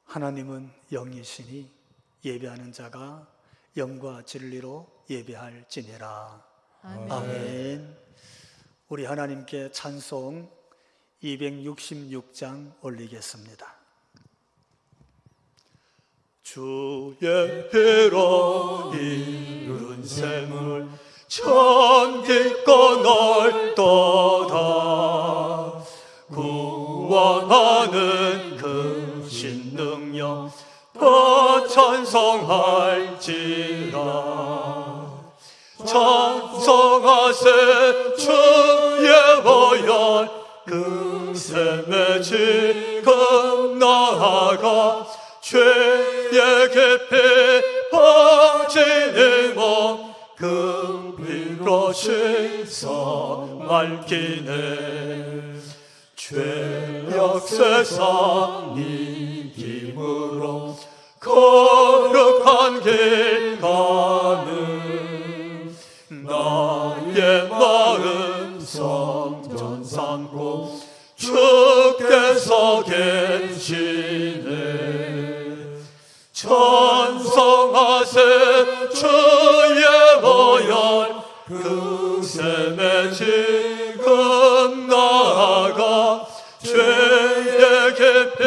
하나님은 영이시니 예배하는 자가 영과 진리로 예배할지니라. 아멘. 우리 하나님께 찬송 266장 올리겠습니다. 주의 피로 이룬 샘을 천깊고 넓도다. 구원하는 그 신능력 더 찬송할지라. 찬송하세 주의 보혈 그 샘에 지금 나아가 죄의 깊이 빠지는 몸 그 피로 씻어 맑히네. 죄악 세상 이김으로 거룩한 길 가는 나의 마음 성전 삼고 주께서 계시네. 찬송하세 주의 보혈 그 샘에 지금 나아가 죄의 깊이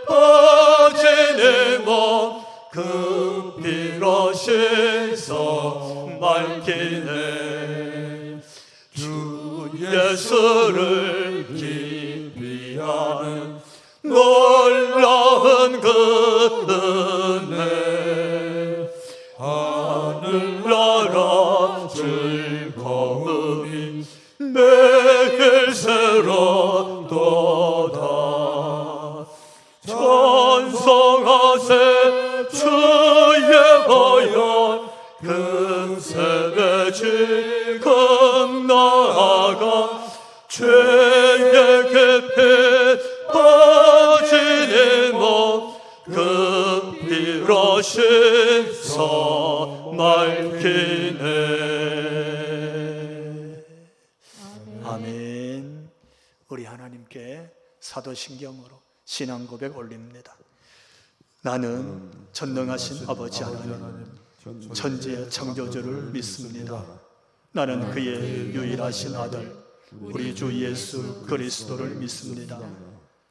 빠지는 몸 그 피로 씻어 맑히네. 주 예수를 깊이 아는 놀라운 그 은혜 하늘나라 즐거움이 매일 새롭도다. 찬송하세 주의 보혈 그 샘에 지금 나아가 죄의 깊이 빠지는 몸 그 피로 씻어 맑히네. 아멘. 우리 하나님께 사도신경으로 신앙 고백 올립니다. 나는 전능하신 아버지 하나님 천지의 창조주를 믿습니다. 나는 그의 유일하신 아들 우리 주 예수 그리스도를 믿습니다.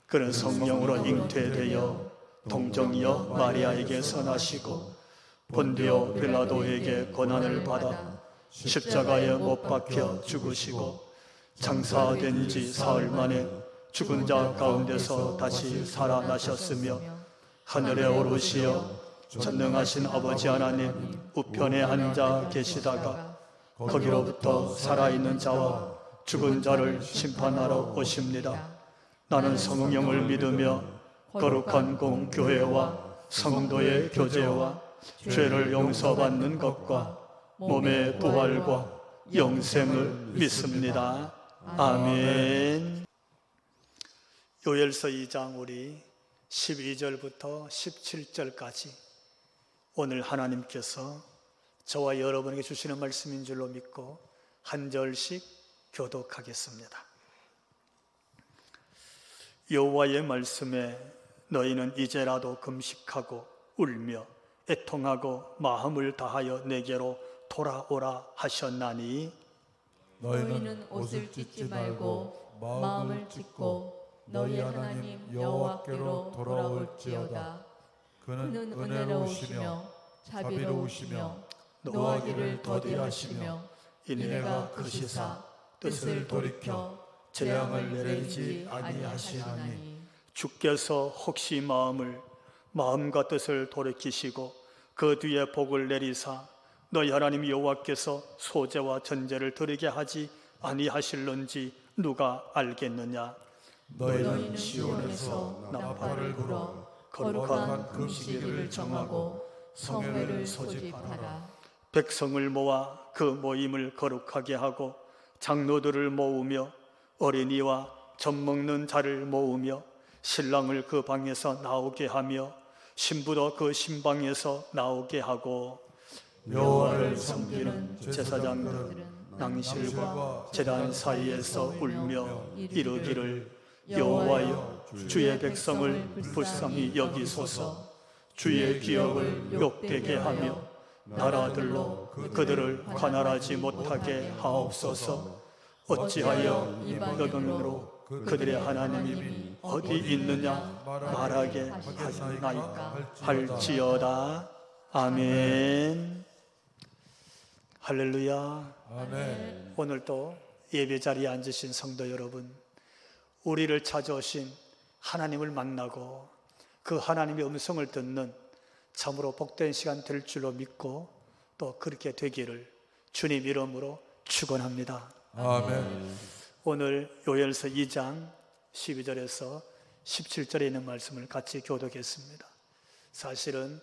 그는 성령으로 잉태되어 동정이여 마리아에게서 나시고 본디오 빌라도에게 고난을 받아 십자가에 못 박혀 죽으시고 장사된 지 사흘 만에 죽은 자 가운데서 다시 살아나셨으며 하늘에 오르시어 전능하신 아버지 하나님 우편에 앉아 계시다가 거기로부터 살아있는 자와 죽은 자를 심판하러 오십니다. 나는 성령을 믿으며 거룩한 공교회와 성도의 교제와 죄를 용서받는 것과 몸의 부활과 영생을 믿습니다. 아멘. 요엘서 2장 우리 12절부터 17절까지 오늘 하나님께서 저와 여러분에게 주시는 말씀인 줄로 믿고 한 절씩 교독하겠습니다. 여호와의 말씀에 너희는 이제라도 금식하고 울며 애통하고 마음을 다하여 내게로 돌아오라 하셨나니 너희는 옷을 찢지 말고 마음을 찢고 너희 하나님 여호와께로 돌아올지어다. 그는 은혜로우시며 자비로우시며 노하기를 더디하시며 이내가 크시사 뜻을 돌이켜 재앙을 내리지 아니하시나니 주께서 혹시 마음과 뜻을 돌이키시고 그 뒤에 복을 내리사 너희 하나님 여호와께서 소재와 전제를 드리게 하지 아니하실런지 누가 알겠느냐. 너희는 시온에서 나팔을 불어 거룩한 금식일을 정하고 성회를 소집하라. 백성을 모아 그 모임을 거룩하게 하고 장로들을 모으며 어린이와 젖먹는 자를 모으며 신랑을 그 방에서 나오게 하며 신부도 그 신방에서 나오게 하고 여호와를 섬기는 제사장들은 낭실과 제단 사이에서 울며 이르기를 여호와여 주의 백성을 불쌍히 여기소서. 주의 기업을 욕되게 하며 나라들로 그들을 관할하지 못하게 하옵소서. 어찌하여 여병으로 그들의 하나님이 어디 있느냐 말하게 하시나이까 할지어다. 아멘. 할렐루야. 아멘. 오늘도 예배 자리에 앉으신 성도 여러분, 우리를 찾아오신 하나님을 만나고 그 하나님의 음성을 듣는 참으로 복된 시간 될 줄로 믿고 또 그렇게 되기를 주님 이름으로 축원합니다. 아멘. 오늘 요엘서 2장 12절에서 17절에 있는 말씀을 같이 교독했습니다. 사실은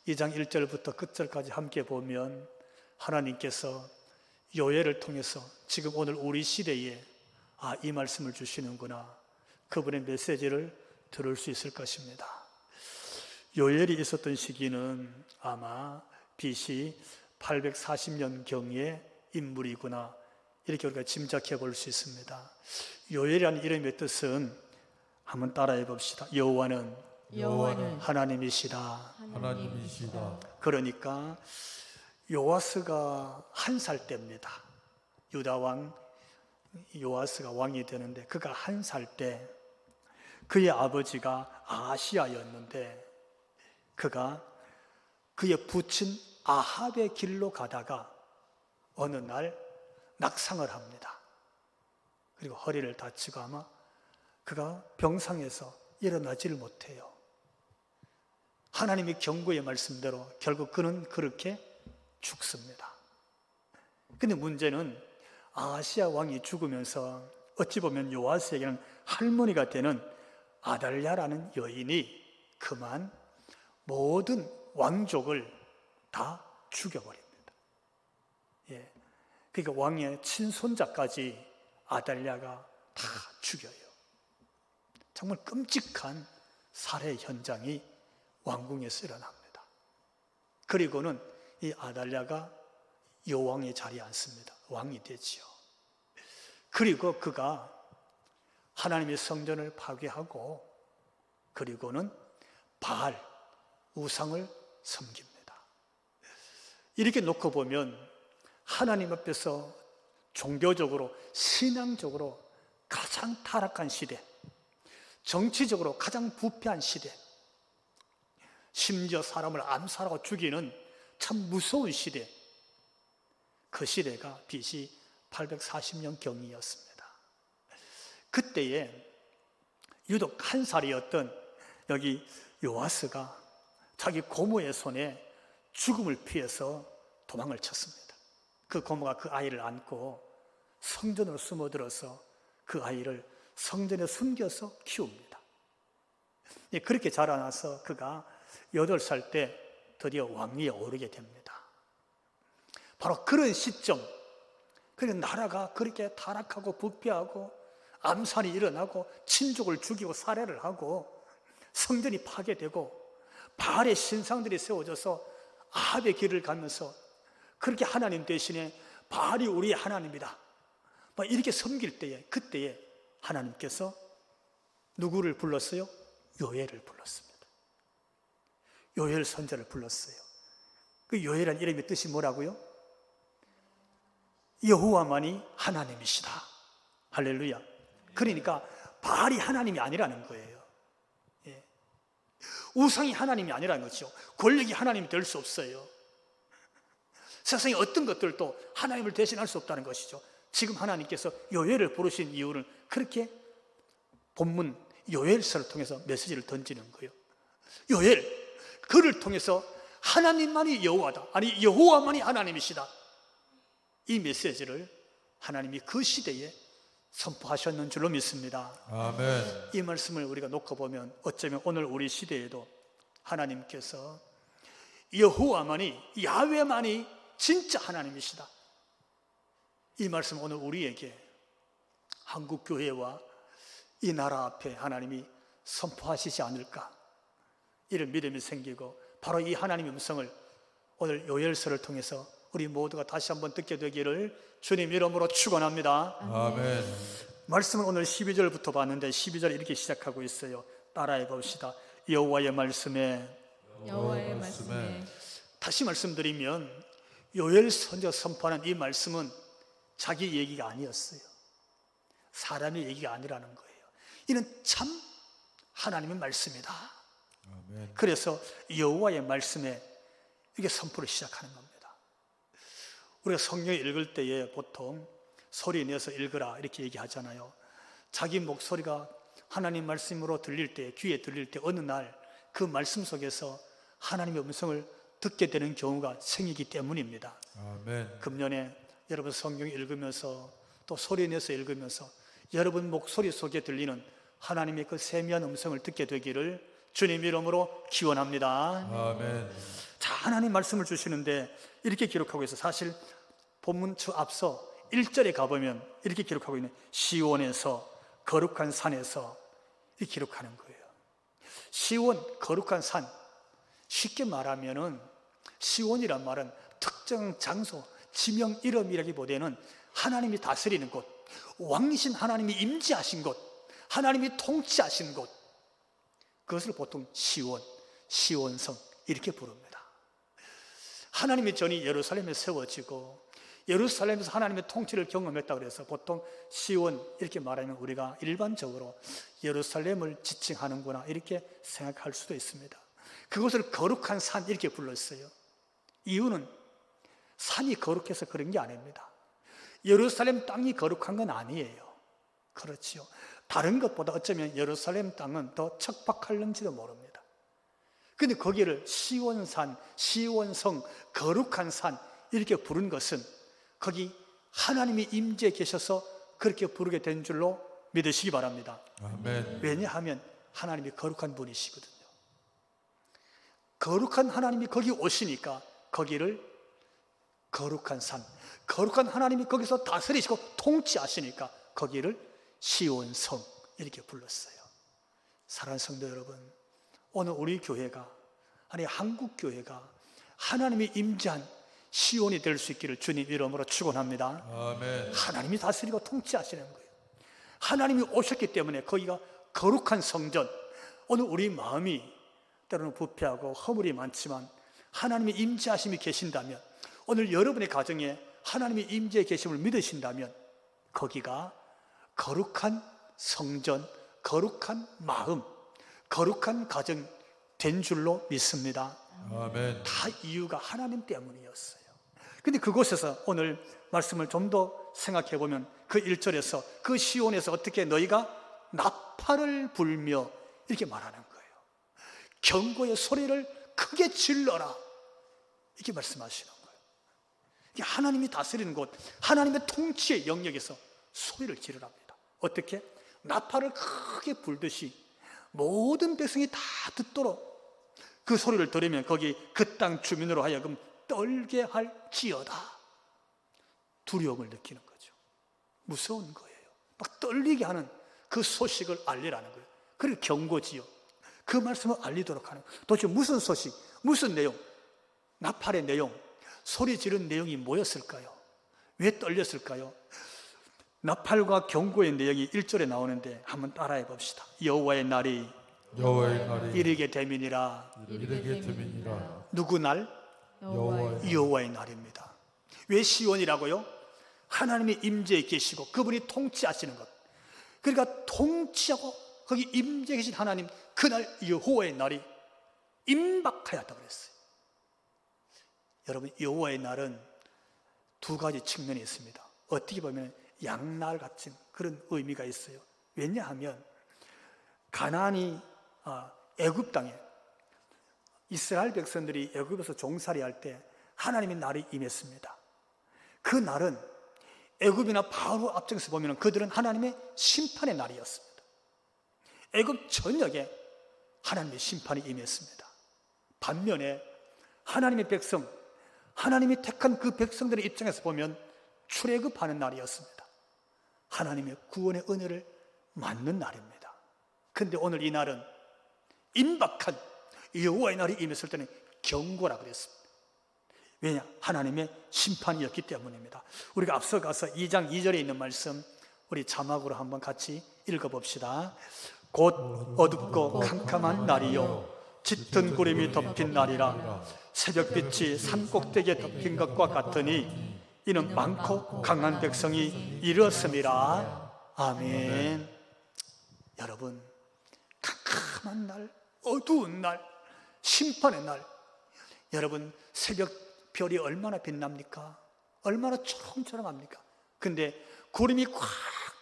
2장 1절부터 끝절까지 함께 보면 하나님께서 요엘을 통해서 지금 오늘 우리 시대에 이 말씀을 주시는구나, 그분의 메시지를 들을 수 있을 것입니다. 요엘이 있었던 시기는 아마 BC 840년경의 인물이구나, 이렇게 우리가 짐작해 볼 수 있습니다. 요엘이라는 이름의 뜻은 한번 따라해 봅시다. 여호와는 하나님이시다. 하나님이시다. 그러니까 요아스가 1살 때입니다. 유다 왕 요아스가 왕이 되는데 그가 1살 때 그의 아버지가 아하시야였는데 그가 그의 부친 아합의 길로 가다가 어느 날 낙상을 합니다. 그리고 허리를 다치고 아마 그가 병상에서 일어나지를 못해요. 하나님의 경고의 말씀대로 결국 그는 그렇게 죽습니다. 근데 문제는 아하시야 왕이 죽으면서 어찌 보면 요아스에게는 할머니가 되는 아달랴라는 여인이 그만 모든 왕족을 다 죽여버립니다. 그러니까 왕의 친손자까지 아달랴가 다 죽여요. 정말 끔찍한 살해 현장이 왕궁에서 일어납니다. 그리고는 이 아달랴가 여왕의 자리에 앉습니다. 왕이 되지요. 그리고 그가 하나님의 성전을 파괴하고 그리고는 바알 우상을 섬깁니다. 이렇게 놓고 보면 하나님 앞에서 종교적으로 신앙적으로 가장 타락한 시대, 정치적으로 가장 부패한 시대, 심지어 사람을 암살하고 죽이는 참 무서운 시대, 그 시대가 BC 840년 경이었습니다. 그때에 유독 1살이었던 여기 요아스가 자기 고모의 손에 죽음을 피해서 도망을 쳤습니다. 그 고모가 그 아이를 안고 성전으로 숨어들어서 그 아이를 성전에 숨겨서 키웁니다. 그렇게 자라나서 그가 8살 때 드디어 왕위에 오르게 됩니다. 바로 그런 시점, 그런 나라가 그렇게 타락하고 부패하고 암살이 일어나고 친족을 죽이고 살해를 하고 성전이 파괴되고 바알의 신상들이 세워져서 아합의 길을 가면서 그렇게 하나님 대신에 바알이 우리의 하나님이다 이렇게 섬길 때에, 그때에 하나님께서 누구를 불렀어요? 요엘을 불렀습니다. 요엘 선지자를 불렀어요. 그 요엘이라는 이름의 뜻이 뭐라고요? 여호와만이 하나님이시다. 할렐루야. 그러니까 바알이 하나님이 아니라는 거예요. 우상이 하나님이 아니라는 거죠. 권력이 하나님이 될 수 없어요. 세상의 어떤 것들도 하나님을 대신할 수 없다는 것이죠. 지금 하나님께서 요엘을 부르신 이유는 그렇게 본문 요엘서를 통해서 메시지를 던지는 거예요. 요엘, 그를 통해서 하나님만이 여호와다, 아니 여호와만이 하나님이시다, 이 메시지를 하나님이 그 시대에 선포하셨는 줄로 믿습니다. 아멘. 이 말씀을 우리가 놓고 보면 어쩌면 오늘 우리 시대에도 하나님께서 여호와만이, 야훼만이 진짜 하나님이시다, 이 말씀 오늘 우리에게 한국 교회와 이 나라 앞에 하나님이 선포하시지 않을까, 이런 믿음이 생기고 바로 이 하나님의 음성을 오늘 요엘서를 통해서 우리 모두가 다시 한번 듣게 되기를 주님 이름으로 축원합니다. 아멘. 말씀은 오늘 12절부터 봤는데 12절 이렇게 시작하고 있어요. 따라해 봅시다. 여호와의 말씀에. 여호와의 말씀에 다시 말씀드리면 요엘 선지자가 선포하는 이 말씀은 자기 얘기가 아니었어요. 사람의 얘기가 아니라는 거예요. 이는 참 하나님의 말씀이다. 아멘. 그래서 여호와의 말씀에 이게 선포를 시작하는 겁니다. 우리가 성경 읽을 때에 보통 소리 내서 읽으라 이렇게 얘기하잖아요. 자기 목소리가 하나님 말씀으로 들릴 때, 귀에 들릴 때 어느 날 그 말씀 속에서 하나님의 음성을 듣게 되는 경우가 생기기 때문입니다. 아멘. 금년에 여러분 성경 읽으면서 또 소리 내서 읽으면서 여러분 목소리 속에 들리는 하나님의 그 세미한 음성을 듣게 되기를 주님 이름으로 기원합니다. 아멘. 자, 하나님 말씀을 주시는데 이렇게 기록하고 있어요. 사실 본문 저 앞서 1절에 가보면 이렇게 기록하고 있는 시온에서 거룩한 산에서 이렇게 기록하는 거예요. 시온, 거룩한 산. 쉽게 말하면은 시온이란 말은 특정 장소, 지명 이름이라기보다는 하나님이 다스리는 곳, 왕이신 하나님이 임재하신 곳, 하나님이 통치하신 곳, 그것을 보통 시온, 시온성 이렇게 부릅니다. 하나님의 전이 예루살렘에 세워지고 예루살렘에서 하나님의 통치를 경험했다고 해서 보통 시온 이렇게 말하면 우리가 일반적으로 예루살렘을 지칭하는구나 이렇게 생각할 수도 있습니다. 그것을 거룩한 산 이렇게 불렀어요. 이유는 산이 거룩해서 그런 게 아닙니다. 예루살렘 땅이 거룩한 건 아니에요. 그렇지요. 다른 것보다 어쩌면 예루살렘 땅은 더 척박할는지도 모릅니다. 그런데 거기를 시온산, 시온성, 거룩한 산 이렇게 부른 것은 거기 하나님이 임재해 계셔서 그렇게 부르게 된 줄로 믿으시기 바랍니다. 아멘. 왜냐하면 하나님이 거룩한 분이시거든요. 거룩한 하나님이 거기 오시니까 거기를 거룩한 산, 거룩한 하나님이 거기서 다스리시고 통치하시니까 거기를 시온성 이렇게 불렀어요. 사랑하는 성도 여러분, 오늘 우리 교회가, 아니 한국 교회가 하나님이 임재한 시온이 될 수 있기를 주님 이름으로 축원합니다. 아멘. 하나님이 다스리고 통치하시는 거예요. 하나님이 오셨기 때문에 거기가 거룩한 성전. 오늘 우리 마음이 때로는 부패하고 허물이 많지만 하나님의 임재하심이 계신다면, 오늘 여러분의 가정에 하나님의 임재에 계심을 믿으신다면 거기가 거룩한 성전, 거룩한 마음, 거룩한 가정 된 줄로 믿습니다. 아멘. 다 이유가 하나님 때문이었어요. 근데 그곳에서 오늘 말씀을 좀 더 생각해 보면 그 1절에서 그 시온에서 어떻게 너희가 나팔을 불며 이렇게 말하는 거예요. 경고의 소리를 크게 질러라 이렇게 말씀하시는 거예요. 이게 하나님이 다스리는 곳, 하나님의 통치의 영역에서 소리를 지르랍니다. 어떻게? 나팔을 크게 불듯이 모든 백성이 다 듣도록 그 소리를 들으면 거기 그 땅 주민으로 하여금 떨게 할지어다. 두려움을 느끼는 거죠. 무서운 거예요. 막 떨리게 하는 그 소식을 알리라는 거예요. 그리고 경고지요. 그 말씀을 알리도록 하는 거예요. 도대체 무슨 소식, 무슨 내용, 나팔의 내용, 소리 지른 내용이 뭐였을까요? 왜 떨렸을까요? 나팔과 경고의 내용이 1절에 나오는데 한번 따라해 봅시다. 여호와의 날이 여호와의 날이 이르게 되민이라. 이르게 됨이니라. 누구 날? 여호와의 날입니다. 왜 시온이라고요? 하나님이 임재해 계시고 그분이 통치하시는 것. 그러니까 통치하고 거기 임재해 계신 하나님, 그날 여호와의 날이 임박하였다고 그랬어요. 여러분, 여호와의 날은 두 가지 측면이 있습니다. 어떻게 보면 양날 같은 그런 의미가 있어요. 왜냐하면 가나안이 애굽 땅에 이스라엘 백성들이 애굽에서 종살이할 때 하나님의 날이 임했습니다. 그 날은 애굽이나 바로 앞쪽에서 보면 그들은 하나님의 심판의 날이었습니다. 애굽 전역에 하나님의 심판이 임했습니다. 반면에 하나님의 백성, 하나님이 택한 그 백성들의 입장에서 보면 출애굽하는 날이었습니다. 하나님의 구원의 은혜를 맞는 날입니다. 그런데 오늘 이 날은 임박한 여호와의 날이 임했을 때는 경고라 그랬습니다. 왜냐? 하나님의 심판이었기 때문입니다. 우리가 앞서 가서 2장 2절에 있는 말씀 우리 자막으로 한번 같이 읽어봅시다. 곧 어둡고 캄캄한 날이요 짙은 구름이 덮인 날이라 새벽빛이 산꼭대기에 덮인 것과 같으니 이는 많고 강한 백성이 일었음이라. 아멘. 여러분, 캄캄한 날, 어두운 날, 심판의 날, 여러분 새벽 별이 얼마나 빛납니까? 얼마나 초롱초롱합니까? 근데 구름이 꽉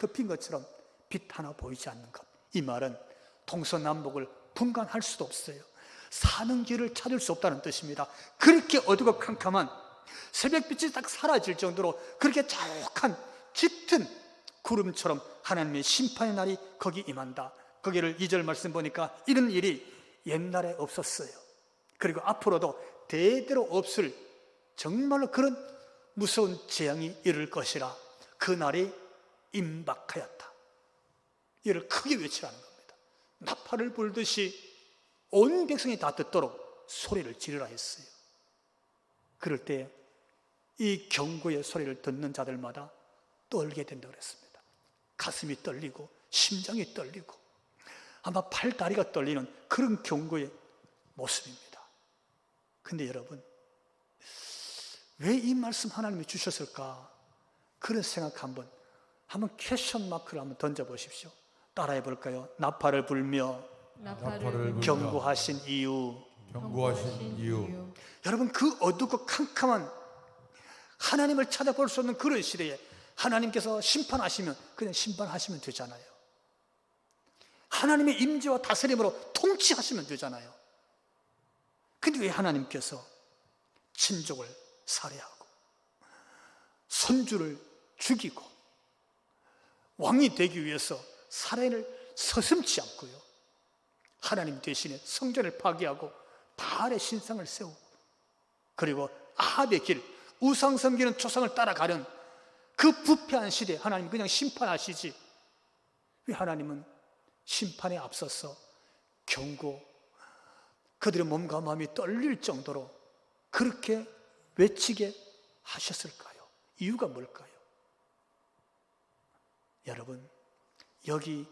덮인 것처럼 빛 하나 보이지 않는 것, 이 말은 동서남북을 분간할 수도 없어요. 사는 길을 찾을 수 없다는 뜻입니다. 그렇게 어두고 캄캄한 새벽빛이 딱 사라질 정도로 그렇게 자욱한 짙은 구름처럼 하나님의 심판의 날이 거기 임한다. 거기를 2절 말씀 보니까 이런 일이 옛날에 없었어요. 그리고 앞으로도 대대로 없을 정말로 그런 무서운 재앙이 이를 것이라. 그 날이 임박하였다. 이를 크게 외치라는 겁니다. 나팔을 불듯이 온 백성이 다 듣도록 소리를 지르라 했어요. 그럴 때 이 경고의 소리를 듣는 자들마다 떨게 된다고 그랬습니다. 가슴이 떨리고 심장이 떨리고 아마 팔다리가 떨리는 그런 경고의 모습입니다. 근데 여러분, 왜 이 말씀 하나님이 주셨을까? 그런 생각 한번 퀘스천 마크를 한번 던져보십시오. 따라해 볼까요? 나팔을 불며 경고하신 이유. 경고하신 이유. 여러분, 그 어둡고 캄캄한 하나님을 찾아볼 수 없는 그런 시대에 하나님께서 심판하시면 그냥 심판하시면 되잖아요. 하나님의 임재와 다스림으로 통치하시면 되잖아요. 근데 왜 하나님께서 친족을 살해하고 손주를 죽이고 왕이 되기 위해서 살인을 서슴지 않고요, 하나님 대신에 성전을 파괴하고 바알의 신상을 세우고, 그리고 아합의 길, 우상 섬기는 조상을 따라가는 그 부패한 시대에 하나님 그냥 심판하시지, 왜 하나님은 심판에 앞서서 경고, 그들의 몸과 마음이 떨릴 정도로 그렇게 외치게 하셨을까요? 이유가 뭘까요? 여러분, 여기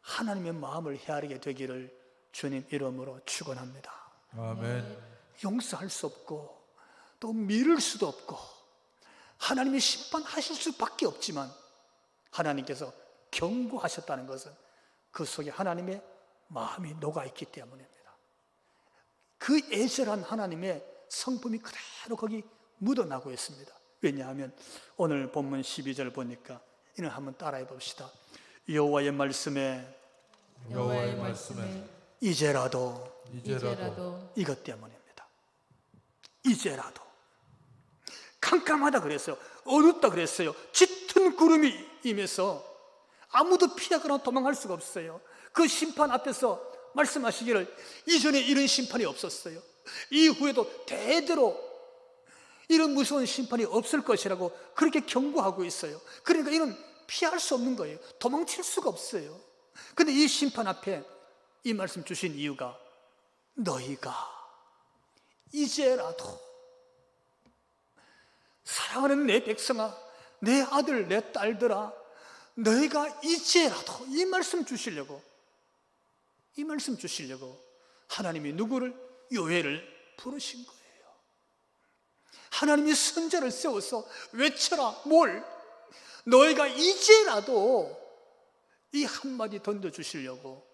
하나님의 마음을 헤아리게 되기를 주님 이름으로 축원합니다. 아멘. 용서할 수 없고 또 미룰 수도 없고 하나님이 심판하실 수밖에 없지만 하나님께서 경고하셨다는 것은 그 속에 하나님의 마음이 녹아있기 때문입니다. 그 애절한 하나님의 성품이 그대로 거기 묻어나고 있습니다. 왜냐하면 오늘 본문 12절 보니까 이는 한번 따라해 봅시다. 여호와의 말씀에 이제라도 이것 때문입니다. 이제라도 캄캄하다 그랬어요. 어둡다 그랬어요. 짙은 구름이 임해서 아무도 피하거나 도망할 수가 없어요. 그 심판 앞에서 말씀하시기를 이전에 이런 심판이 없었어요, 이후에도 대대로 이런 무서운 심판이 없을 것이라고 그렇게 경고하고 있어요. 그러니까 이건 피할 수 없는 거예요. 도망칠 수가 없어요. 근데 이 심판 앞에 이 말씀 주신 이유가 너희가 이제라도, 사랑하는 내 백성아, 내 아들 내 딸들아, 너희가 이제라도, 이 말씀 주시려고 하나님이 누구를? 요엘을 부르신 거예요. 하나님이 선자를 세워서 외쳐라. 뭘? 너희가 이제라도, 이 한마디 던져주시려고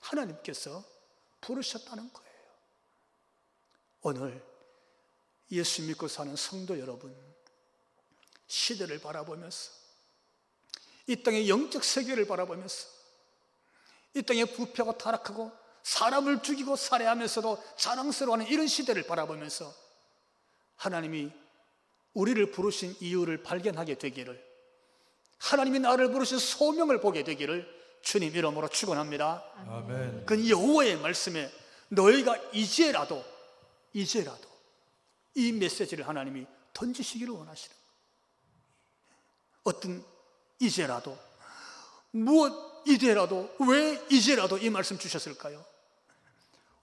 하나님께서 부르셨다는 거예요. 오늘 예수 믿고 사는 성도 여러분, 시대를 바라보면서, 이 땅의 영적 세계를 바라보면서, 이 땅의 부패가 타락하고 사람을 죽이고 살해하면서도 자랑스러워하는 이런 시대를 바라보면서 하나님이 우리를 부르신 이유를 발견하게 되기를, 하나님이 나를 부르신 소명을 보게 되기를 주님 이름으로 축원합니다. 아멘. 그 여호와의 말씀에 너희가 이제라도 이 메시지를 하나님이 던지시기를 원하시는 거예요. 어떤 이제라도, 무엇 이제라도, 왜 이제라도 이 말씀 주셨을까요?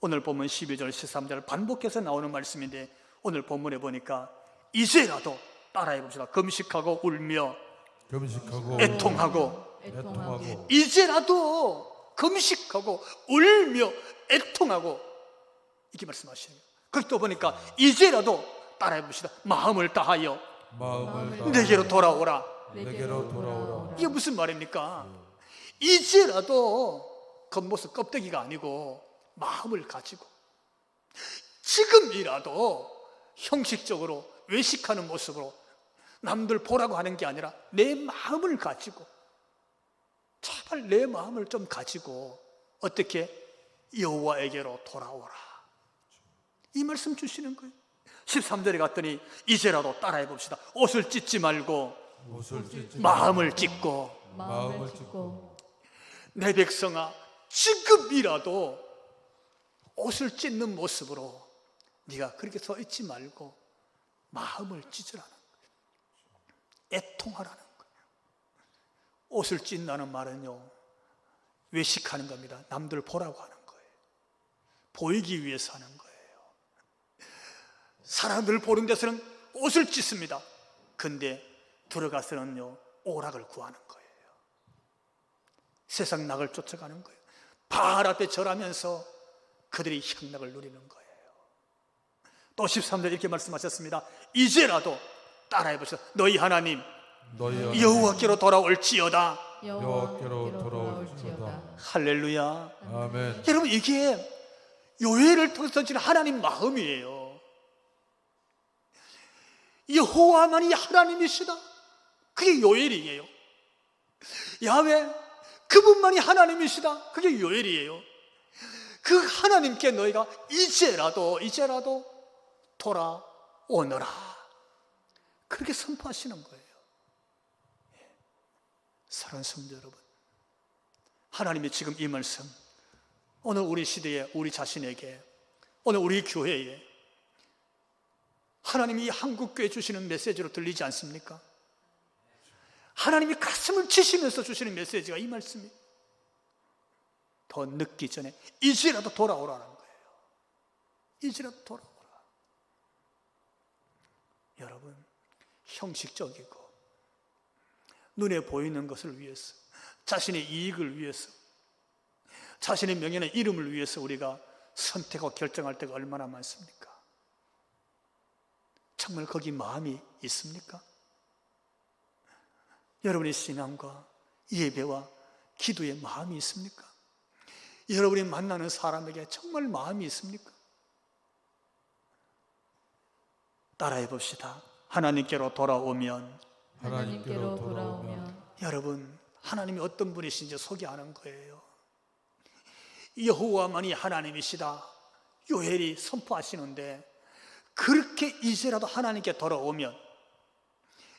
오늘 본문 12절 13절 반복해서 나오는 말씀인데 오늘 본문에 보니까 이제라도, 따라해 봅시다. 금식하고 울며 금식하고 애통하고 이제라도 금식하고 울며 애통하고 이렇게 말씀하시네요. 거기 또 보니까 이제라도 따라해 봅시다. 마음을 다하여 내게로 돌아오라. 내게로 돌아오라. 이게 무슨 말입니까? 이제라도 겉모습 껍데기가 아니고 마음을 가지고 지금이라도 형식적으로 외식하는 모습으로 남들 보라고 하는 게 아니라 내 마음을 가지고, 제발 내 마음을 좀 가지고 어떻게 여호와에게로 돌아오라, 이 말씀 주시는 거예요. 13절에 갔더니 이제라도 따라해 봅시다. 옷을 찢지 말고 마음을 찢고 내 백성아, 지금이라도 옷을 찢는 모습으로 네가 그렇게 서 있지 말고 마음을 찢으라는 거예요. 애통하라는 거예요. 옷을 찢는다는 말은요, 외식하는 겁니다. 남들 보라고 하는 거예요. 보이기 위해서 하는 거예요. 사람들 보는 데서는 옷을 찢습니다. 근데 들어가서는요, 오락을 구하는 거예요. 세상 낙을 쫓아가는 거예요. 바알 앞에 절하면서 그들이 향락을 누리는 거예요. 또 13절 이렇게 말씀하셨습니다. 이제라도 따라해 보시죠. 너희 하나님 여호와께로 돌아올지어다. 할렐루야. 아멘. 여러분, 이게 요엘을 통해서 지는 하나님 마음이에요. 여호와만이 하나님이시다. 그게 요엘이에요. 야훼, 그분만이 하나님이시다. 그게 요엘이에요. 그 하나님께 너희가 이제라도 돌아오너라, 그렇게 선포하시는 거예요. 사랑하는 성도 여러분, 하나님이 지금 이 말씀, 오늘 우리 시대에 우리 자신에게, 오늘 우리 교회에 하나님이 이 한국교회 주시는 메시지로 들리지 않습니까? 하나님이 가슴을 치시면서 주시는 메시지가 이 말씀이에요. 더 늦기 전에 이제라도 돌아오라는 거예요. 이제라도 돌아오라. 여러분, 형식적이고 눈에 보이는 것을 위해서, 자신의 이익을 위해서, 자신의 명예나 이름을 위해서 우리가 선택하고 결정할 때가 얼마나 많습니까? 정말 거기 마음이 있습니까? 여러분의 신앙과 예배와 기도에 마음이 있습니까? 여러분이 만나는 사람에게 정말 마음이 있습니까? 따라해 봅시다. 하나님께로 돌아오면 여러분, 하나님이 어떤 분이신지 소개하는 거예요. 여호와만이 하나님이시다, 요엘이 선포하시는데, 그렇게 이제라도 하나님께 돌아오면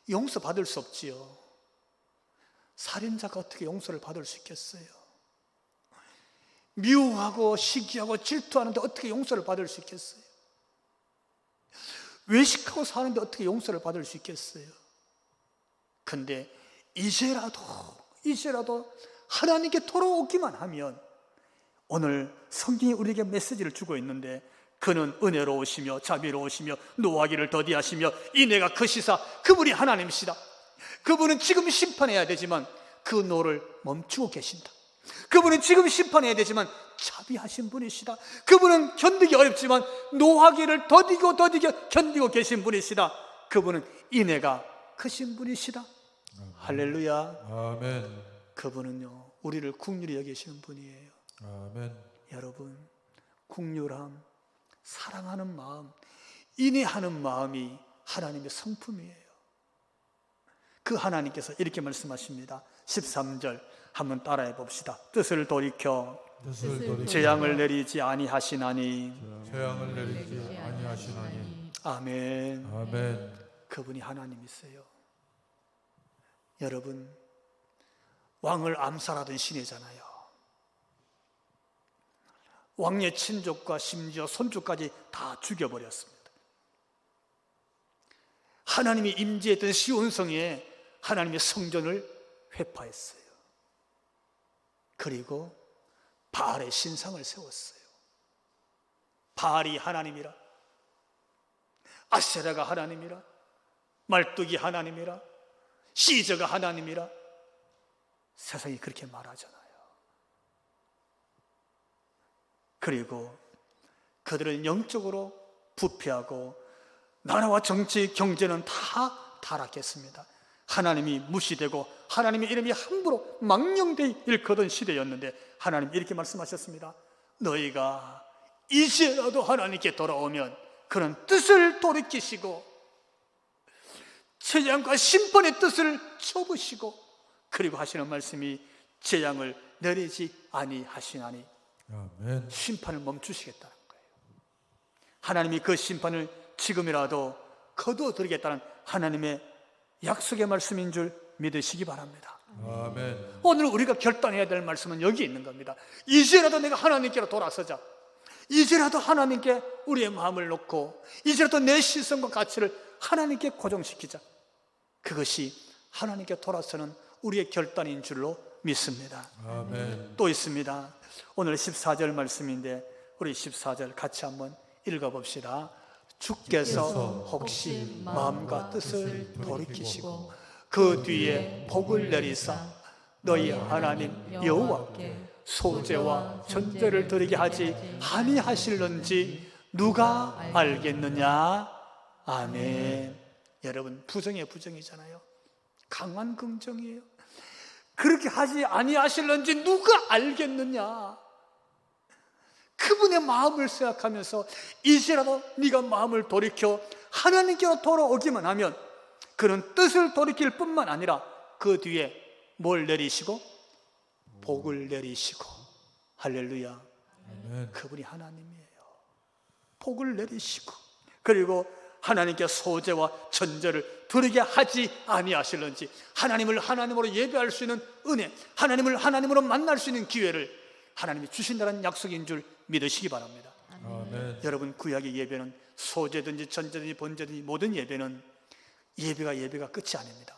용서받을 수 없지요. 살인자가 어떻게 용서를 받을 수 있겠어요? 미워하고 시기하고 질투하는데 어떻게 용서를 받을 수 있겠어요? 외식하고 사는데 어떻게 용서를 받을 수 있겠어요? 근데 이제라도 하나님께 돌아오기만 하면, 오늘 성경이 우리에게 메시지를 주고 있는데, 그는 은혜로우시며 자비로우시며 노하기를 더디하시며 이내가 크시사, 그분이 하나님이시다. 그분은 지금 심판해야 되지만 그 노를 멈추고 계신다. 그분은 지금 심판해야 되지만 자비하신 분이시다. 그분은 견디기 어렵지만 노하기를 더디고 견디고 계신 분이시다. 그분은 인애가 크신 분이시다. 할렐루야. 아멘. 그분은요, 우리를 긍휼히 여기시는 분이에요. 아멘. 여러분, 긍휼함, 사랑하는 마음, 인애하는 마음이 하나님의 성품이에요. 그 하나님께서 이렇게 말씀하십니다. 13절 한번 따라해 봅시다. 뜻을 돌이켜 재앙을 내리지 아니하시나니. 아멘. 아멘. 그분이 하나님이세요. 여러분, 왕을 암살하던 신이잖아요. 왕의 친족과 심지어 손주까지 다 죽여버렸습니다. 하나님이 임재했던 시온성에 하나님의 성전을 회파했어요. 그리고 바알의 신상을 세웠어요. 바알이 하나님이라, 아세라가 하나님이라, 말뚝이 하나님이라, 시저가 하나님이라 세상이 그렇게 말하잖아요. 그리고 그들은 영적으로 부패하고 나라와 정치, 경제는 다 타락했습니다. 하나님이 무시되고 하나님의 이름이 함부로 망령되이 일컫은 시대였는데 하나님 이렇게 말씀하셨습니다. 너희가 이제라도 하나님께 돌아오면 그런 뜻을 돌이키시고 재앙과 심판의 뜻을 접으시고 그리고 하시는 말씀이 재앙을 내리지 아니하시나니 아멘. 심판을 멈추시겠다는 거예요. 하나님이 그 심판을 지금이라도 거두어드리겠다는 하나님의 약속의 말씀인 줄 믿으시기 바랍니다. 아멘. 오늘 우리가 결단해야 될 말씀은 여기 있는 겁니다. 이제라도 내가 하나님께로 돌아서자. 이제라도 하나님께 우리의 마음을 놓고 이제라도 내 시선과 가치를 하나님께 고정시키자. 그것이 하나님께 돌아서는 우리의 결단인 줄로 믿습니다. 아멘. 또 있습니다. 오늘 14절 말씀인데 우리 14절 같이 한번 읽어봅시다. 주께서 혹시 마음과 뜻을 돌이키시고 그 뒤에 복을 내리사 너희 하나님 여호와께 소제와 전제를 드리게 하지 아니하실는지 누가 알겠느냐. 아멘. 여러분, 부정의 부정이잖아요. 강한 긍정이에요. 그렇게 하지 아니하실는지 누가 알겠느냐. 그분의 마음을 생각하면서 이제라도 네가 마음을 돌이켜 하나님께로 돌아오기만 하면 그런 뜻을 돌이킬 뿐만 아니라 그 뒤에 뭘 내리시고? 복을 내리시고. 할렐루야. 아멘. 그분이 하나님이에요. 복을 내리시고 그리고 하나님께 소제와 전제를 드리게 하지 아니하실는지 하나님을 하나님으로 예배할 수 있는 은혜, 하나님을 하나님으로 만날 수 있는 기회를 하나님이 주신다는 약속인 줄 믿으시기 바랍니다. 아멘. 여러분, 구약의 예배는 소제든지 전제든지 번제든지 모든 예배는 예배가 끝이 아닙니다.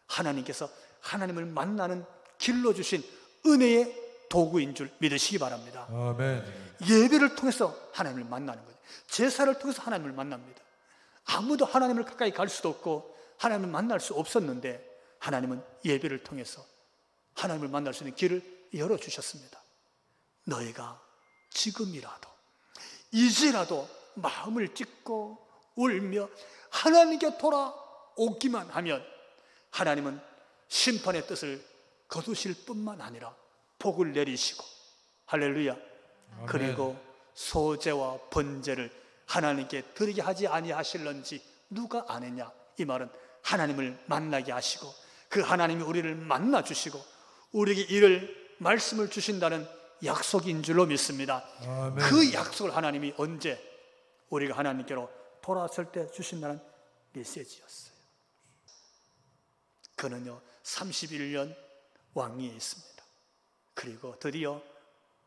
하나님께서 하나님을 만나는 길로 주신 은혜의 도구인 줄 믿으시기 바랍니다. 아멘. 예배를 통해서 하나님을 만나는 거죠. 제사를 통해서 하나님을 만납니다. 아무도 하나님을 가까이 갈 수도 없고 하나님을 만날 수 없었는데 하나님은 예배를 통해서 하나님을 만날 수 있는 길을 열어주셨습니다. 너희가 지금이라도 이제라도 마음을 찢고 울며 하나님께 돌아오기만 하면 하나님은 심판의 뜻을 거두실 뿐만 아니라 복을 내리시고 할렐루야. 아멘. 그리고 소제와 번제를 하나님께 드리게 하지 아니하실는지 누가 아느냐. 이 말은 하나님을 만나게 하시고 그 하나님이 우리를 만나 주시고 우리에게 이를 말씀을 주신다는 약속인 줄로 믿습니다. 아멘. 그 약속을 하나님이 언제 우리가 하나님께로 돌아설 때 주신다는 메시지였어요. 그는요 31년 왕위에 있습니다. 그리고 드디어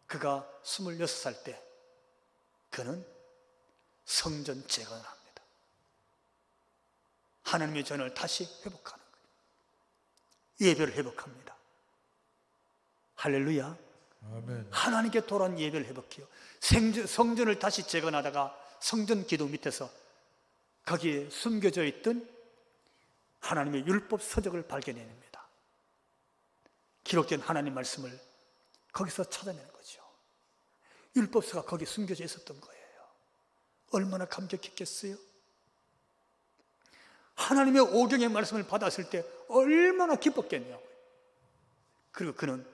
그가 26살 때 그는 성전 재건을 합니다. 하나님의 전을 다시 회복하는 거예요. 예배를 회복합니다. 할렐루야. 아멘. 하나님께 돌아온 예배를 회복해요. 성전을 다시 재건하다가 성전 기둥 밑에서 거기에 숨겨져 있던 하나님의 율법 서적을 발견해냅니다. 기록된 하나님 말씀을 거기서 찾아내는 거죠. 율법서가 거기에 숨겨져 있었던 거예요. 얼마나 감격했겠어요? 하나님의 오경의 말씀을 받았을 때 얼마나 기뻤겠냐고요. 그리고 그는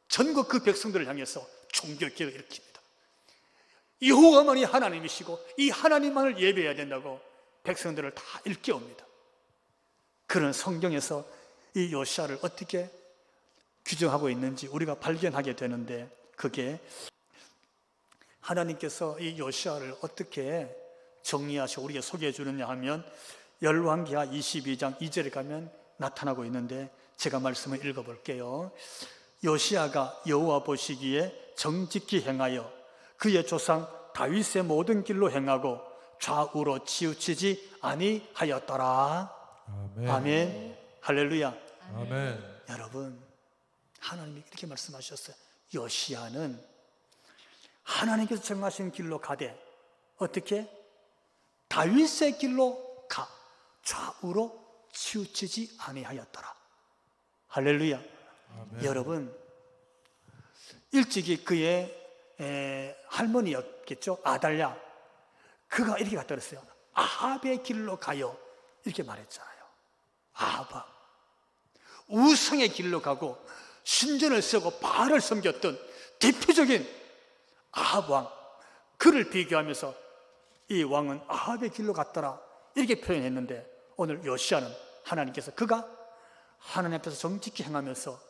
전국 그 백성들을 향해서 종교개혁을 일으킵니다. 여호와만이 하나님이시고 이 하나님만을 예배해야 된다고 백성들을 다 일깨웁니다. 그런 성경에서 이 요시아를 어떻게 규정하고 있는지 우리가 발견하게 되는데 그게 하나님께서 이 요시아를 어떻게 정리하시고 우리에게 소개해 주느냐 하면 열왕기하 22장 2절에 가면 나타나고 있는데 제가 말씀을 읽어볼게요. 요시아가 여호와 보시기에 정직히 행하여 그의 조상 다윗의 모든 길로 행하고 좌우로 치우치지 아니하였더라. 아멘. 아멘. 할렐루야. 아멘. 여러분, 하나님이 이렇게 말씀하셨어요. 요시아는 하나님께서 정하신 길로 가되 어떻게? 다윗의 길로 가. 좌우로 치우치지 아니하였더라. 할렐루야. 아멘. 여러분, 일찍이 그의 할머니였겠죠, 아달랴. 그가 이렇게 갖다 그랬어요. 아합의 길로 가요, 이렇게 말했잖아요. 아합, 우상의 길로 가고 신전을 세우고 바알을 섬겼던 대표적인 아합 왕, 그를 비교하면서 이 왕은 아합의 길로 갔더라, 이렇게 표현했는데, 오늘 요시야는 하나님께서 그가 하나님 앞에서 정직히 행하면서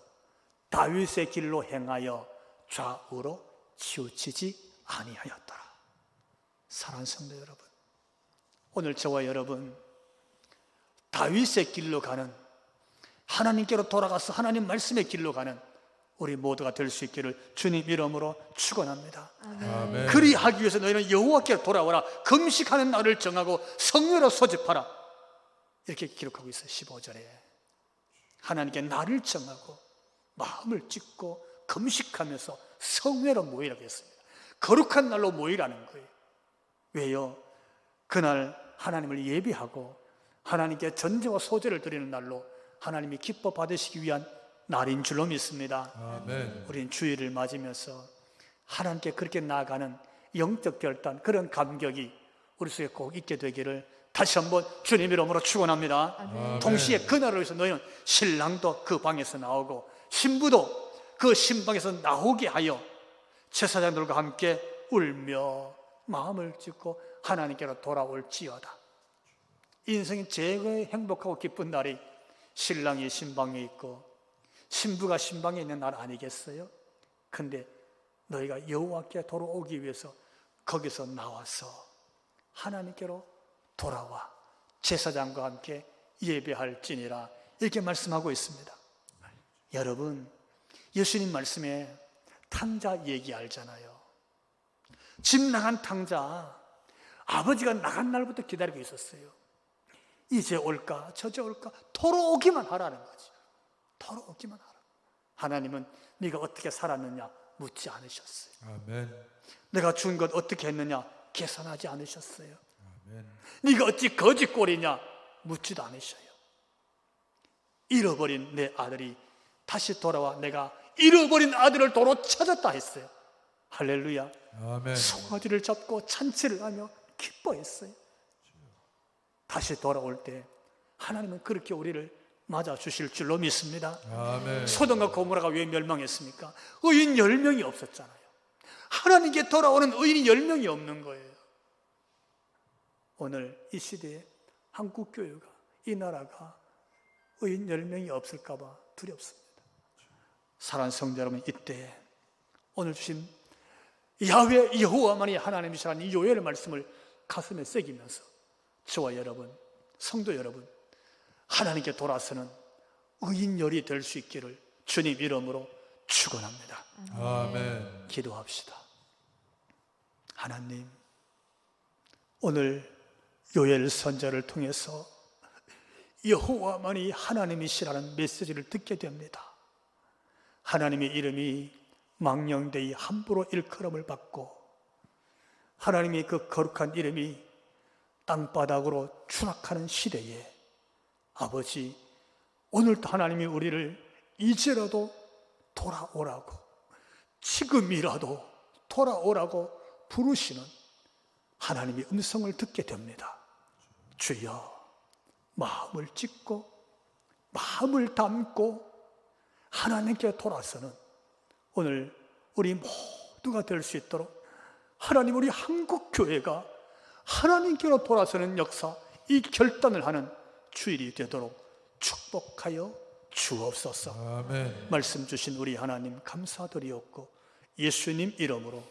다윗의 길로 행하여 좌우로 치우치지 아니하였더라. 사랑하는 성도 여러분, 오늘 저와 여러분 다윗의 길로 가는, 하나님께로 돌아가서 하나님 말씀의 길로 가는 우리 모두가 될 수 있기를 주님 이름으로 축원합니다. 아멘. 그리하기 위해서 너희는 여호와께로 돌아오라, 금식하는 날을 정하고 성회로 소집하라, 이렇게 기록하고 있어요. 15절에 하나님께 날을 정하고 마음을 찢고 금식하면서 성회로 모이라고 했습니다. 거룩한 날로 모이라는 거예요. 왜요? 그날 하나님을 예비하고 하나님께 전제와 소제를 드리는 날로 하나님이 기뻐 받으시기 위한 날인 줄로 믿습니다. 아멘. 우리는 주일을 맞으면서 하나님께 그렇게 나아가는 영적 결단, 그런 감격이 우리 속에 꼭 있게 되기를 다시 한번 주님 이름으로 축원합니다. 아멘. 동시에 그날을 위해서 너희는 신랑도 그 방에서 나오고 신부도 그 신방에서 나오게 하여 제사장들과 함께 울며 마음을 찢고 하나님께로 돌아올지어다. 인생이 제일 행복하고 기쁜 날이 신랑이 신방에 있고 신부가 신방에 있는 날 아니겠어요? 근데 너희가 여호와께 돌아오기 위해서 거기서 나와서 하나님께로 돌아와 제사장과 함께 예배할지니라, 이렇게 말씀하고 있습니다. 여러분, 예수님 말씀에 탕자 얘기 알잖아요. 집 나간 탕자, 아버지가 나간 날부터 기다리고 있었어요. 이제 올까 저제 올까 돌아오기만 하라는 거죠. 돌아오기만 하라. 하나님은 네가 어떻게 살았느냐 묻지 않으셨어요. 아멘. 내가 준 것 어떻게 했느냐 계산하지 않으셨어요. 아멘. 네가 어찌 거짓골이냐 묻지도 않으셔요. 잃어버린 내 아들이 다시 돌아와 내가 잃어버린 아들을 도로 찾았다 했어요. 할렐루야. 아멘. 송아지를 잡고 잔치를 하며 기뻐했어요. 다시 돌아올 때 하나님은 그렇게 우리를 맞아주실 줄로 믿습니다. 아멘. 소돔과 고모라가 왜 멸망했습니까? 의인 10명이 없었잖아요. 하나님께 돌아오는 의인이 10명이 없는 거예요. 오늘 이 시대에 한국교회가, 이 나라가 의인 10명이 없을까 봐 두렵습니다. 사랑하는 성도 여러분, 이때 오늘 주신 야훼 여호와만이 하나님이시라는 이 요엘의 말씀을 가슴에 새기면서 저와 여러분, 성도 여러분, 하나님께 돌아서는 의인열이 될 수 있기를 주님 이름으로 축원합니다. 아멘. 기도합시다. 하나님, 오늘 요엘 선지자를 통해서 여호와만이 하나님이시라는 메시지를 듣게 됩니다. 하나님의 이름이 망령되이 함부로 일컬음을 받고 하나님의 그 거룩한 이름이 땅바닥으로 추락하는 시대에 아버지, 오늘도 하나님이 우리를 이제라도 돌아오라고, 지금이라도 돌아오라고 부르시는 하나님의 음성을 듣게 됩니다. 주여, 마음을 찢고 마음을 담고 하나님께 돌아서는 오늘 우리 모두가 될 수 있도록 하나님, 우리 한국교회가 하나님께로 돌아서는 역사, 이 결단을 하는 주일이 되도록 축복하여 주옵소서. 아멘. 말씀 주신 우리 하나님 감사드리옵고 예수님 이름으로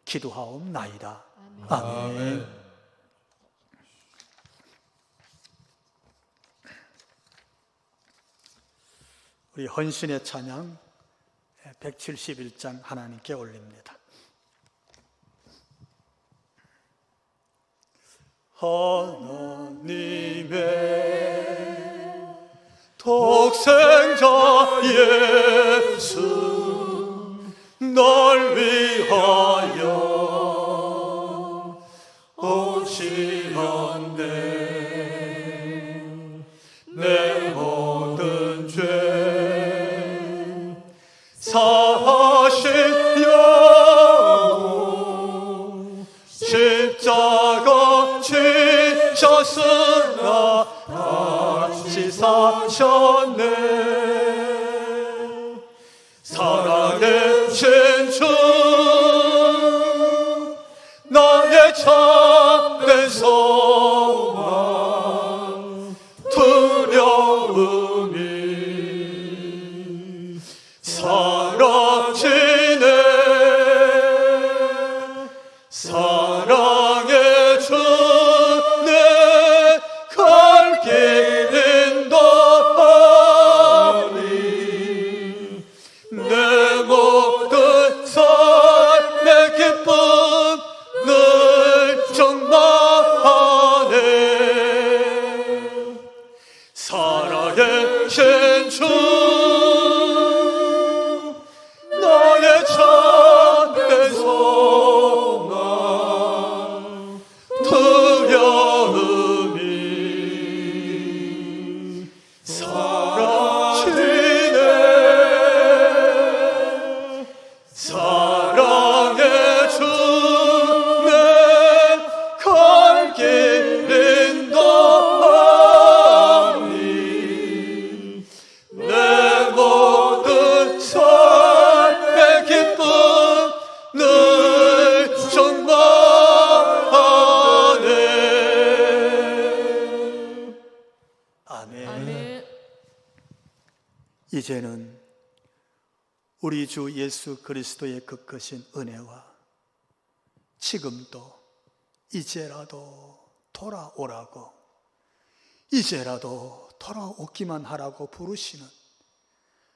기도하옵나이다. 아멘. 아멘. 우리 헌신의 찬양 171장 하나님께 올립니다. 하나님의 독생자 예수 널 위하여 오시었네. 내 사신 영웅 십자가 지셨으나 다시 사셨네. 살아계신 주 나의 참된 소망 두려움이 사라지네. 사랑의 주 내 갈 길은 더하니 내 모든 삶의 기쁨 늘 충만하네. 살아계신 주 나의 참된 소망 두려움이 사라지네. 사랑의 주 내 갈 길은 더하니 내 모든 삶의 기쁨 늘 충만하네. 아멘. 아멘. 이제는 우리 주 예수 그리스도의 그 크신 은혜와 지금도 이제라도 돌아오라고, 이제라도 돌아오기만 하라고 부르시는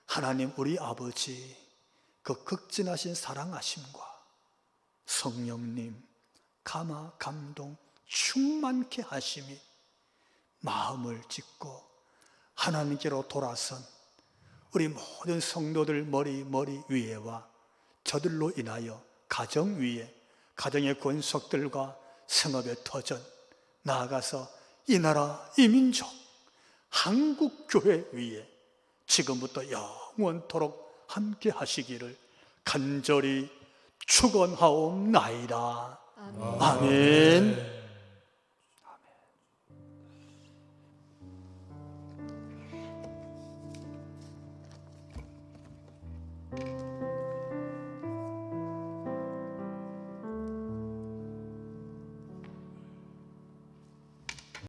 하나님 우리 아버지 그 극진하신 사랑하심과 성령님 감화 감동 충만케 하심이 마음을 짓고 하나님께로 돌아선 우리 모든 성도들 머리 위에와 저들로 인하여 가정 위에, 가정의 권속들과 성업의 터전, 나아가서 이 나라 이 민족 한국교회 위에 지금부터 영원토록 함께 하시기를 간절히 축원하옵나이다. 아멘. 아멘.